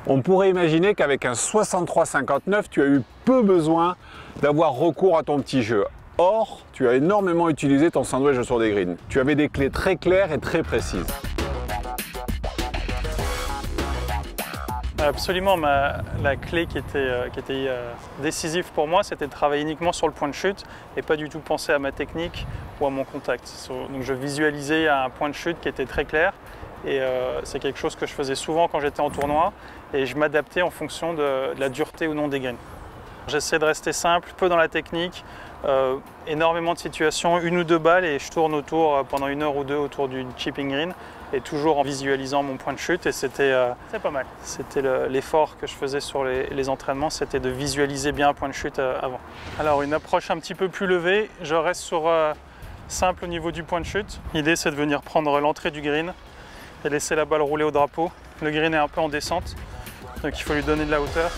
On pourrait imaginer qu'avec un 63-59, tu as eu peu besoin d'avoir recours à ton petit jeu. Or, tu as énormément utilisé ton sandwich sur des greens. Tu avais des clés très claires et très précises. Absolument, la clé qui était décisive pour moi, c'était de travailler uniquement sur le point de chute et pas du tout penser à ma technique ou à mon contact. Donc je visualisais un point de chute qui était très clair et c'est quelque chose que je faisais souvent quand j'étais en tournoi et je m'adaptais en fonction de la dureté ou non des greens. J'essaie de rester simple, peu dans la technique, énormément de situations, 1 ou 2 balles et je tourne autour pendant 1 heure ou 2 autour d'une chipping green et toujours en visualisant mon point de chute et c'était pas mal. C'était l'effort que je faisais sur les entraînements, c'était de visualiser bien un point de chute avant. Alors une approche un petit peu plus levée, je reste sur simple au niveau du point de chute. L'idée c'est de venir prendre l'entrée du green et laisser la balle rouler au drapeau. Le green est un peu en descente, donc il faut lui donner de la hauteur.